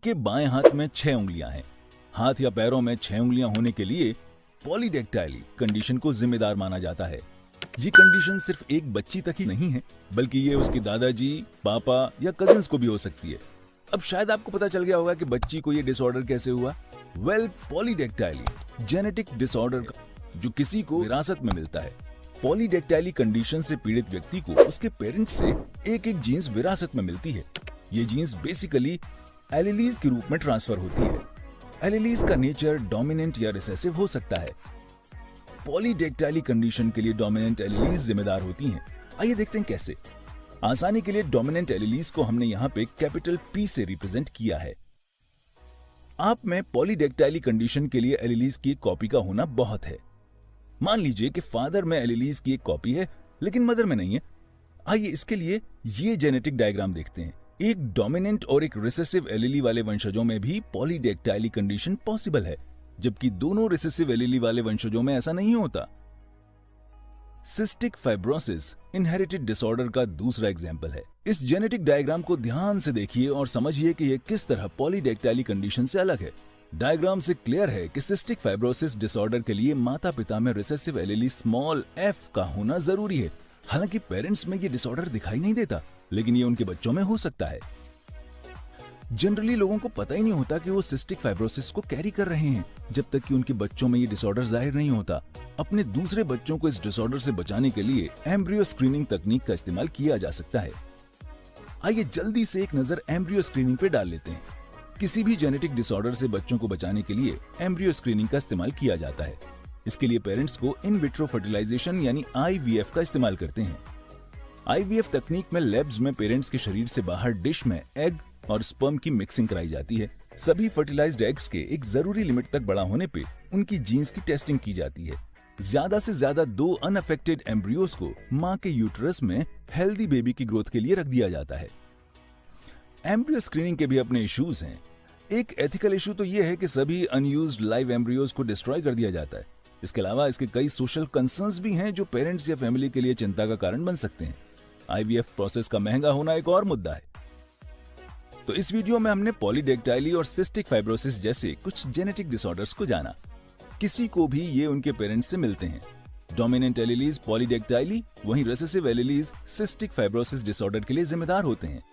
आपके बाएं हाथ में 6 उंगलियां हैं। हाथ या पैरों में 6 उंगलियां होने के लिए पॉलीडेक्टाइली कंडीशन को जिम्मेदार माना जाता है। ये कंडीशन सिर्फ एक बच्ची तक ही नहीं है, बल्कि ये उसके दादाजी, पापा या कजिन्स को भी हो सकती है। अब शायद आपको पता चल गया होगा कि बच्ची को ये डिसऑर्डर कैसे हुआ। पॉलीडेक्टाइली जेनेटिक डिसऑर्डर जो किसी को विरासत में मिलता है। पॉलीडेक्टाइली कंडीशन से पीड़ित व्यक्ति को उसके पेरेंट्स से एक जीन्स विरासत में मिलती है। ये जीन्स बेसिकली एलीलीज के रूप में ट्रांसफर होती है। एलीलीज का नेचर डोमिनेंट या रिसेसिव हो सकता है। पॉलीडेक्टाइली कंडीशन के लिए डोमिनेंट एलीलीज जिम्मेदार होती हैं। आइए देखते हैं कैसे। आसानी के लिए डोमिनेंट एलीलीज को हमने यहाँ पे कैपिटल P से रिप्रेजेंट किया है। आप में पॉलीडेक्टाइली कंडीशन के लिए एलीलीज की एक कॉपी का होना बहुत है। मान लीजिए कि फादर में एलीलीज की एक कॉपी है लेकिन मदर में नहीं है। आइए इसके लिए ये जेनेटिक डायग्राम देखते हैं। एक डोमिनेंट और एक रिसेसिव एलीली वाले वंशजों में भी पॉलीडेक्टाइली कंडीशन पॉसिबल है, जबकि दोनों रिसेसिव एलीली वाले वंशजों में ऐसा नहीं होता। सिस्टिक फाइब्रोसिस इनहेरिटेड डिसऑर्डर का दूसरा एग्जाम्पल है। इस जेनेटिक डायग्राम को ध्यान से देखिए और समझिए कि यह किस तरह पॉलीडेक्टाइली कंडीशन से अलग है। डायग्राम से क्लियर है कि सिस्टिक फाइब्रोसिस डिसऑर्डर के लिए माता पिता में रिसेसिव एलीली स्मॉल f का होना जरूरी है। हालांकि पेरेंट्स में ये डिसऑर्डर दिखाई नहीं देता, लेकिन ये उनके बच्चों में हो सकता है। जनरली लोगों को पता ही नहीं होता कि वो सिस्टिक फाइब्रोसिस को कैरी कर रहे हैं, जब तक कि उनके बच्चों में ये डिसऑर्डर जाहिर नहीं होता। अपने दूसरे बच्चों को इस डिसऑर्डर से बचाने के लिए एम्ब्रियो स्क्रीनिंग तकनीक का इस्तेमाल किया जा सकता है। आइए जल्दी से एक नजर एम्ब्रियो स्क्रीनिंग पे डाल लेते हैं। किसी भी जेनेटिक डिसऑर्डर से बच्चों को बचाने के लिए एम्ब्रियो स्क्रीनिंग का इस्तेमाल किया जाता है। इसके लिए पेरेंट्स को इन विट्रो फर्टिलाइजेशन यानी IVF का इस्तेमाल करते हैं। IVF तकनीक में लैब्स में पेरेंट्स के शरीर से बाहर डिश में एग और स्पर्म की मिक्सिंग कराई जाती है। सभी फर्टिलाइज्ड एग्स के एक जरूरी लिमिट तक बड़ा होने पे उनकी जीन्स की टेस्टिंग की जाती है। ज्यादा से ज्यादा 2 अनअफेक्टेड एम्ब्रियोस को मां के यूट्रस में हेल्दी बेबी की ग्रोथ के लिए रख दिया जाता है। एम्ब्रियो स्क्रीनिंग के भी अपने इश्यूज हैं। एक एथिकल इशू तो यह है कि सभी अनयूज्ड लाइव एम्ब्रियोस को डिस्ट्रॉय कर दिया जाता है। इसके अलावा इसके कई सोशल कंसर्न्स भी हैं जो पेरेंट्स या फैमिली के लिए चिंता का कारण बन सकते हैं। IVF प्रोसेस का महंगा होना एक और मुद्दा है। तो इस वीडियो में हमने पॉलीडेक्टाइली और सिस्टिक फाइब्रोसिस जैसे कुछ जेनेटिक डिसऑर्डर्स को जाना। किसी को भी ये उनके पेरेंट्स से मिलते हैं। डोमिनेंट एलीलीज पॉलीडेक्टाइली, वहीं रिसेसिव एलीलीज सिस्टिक फाइब्रोसिस डिसऑर्डर के लिए जिम्मेदार होते हैं।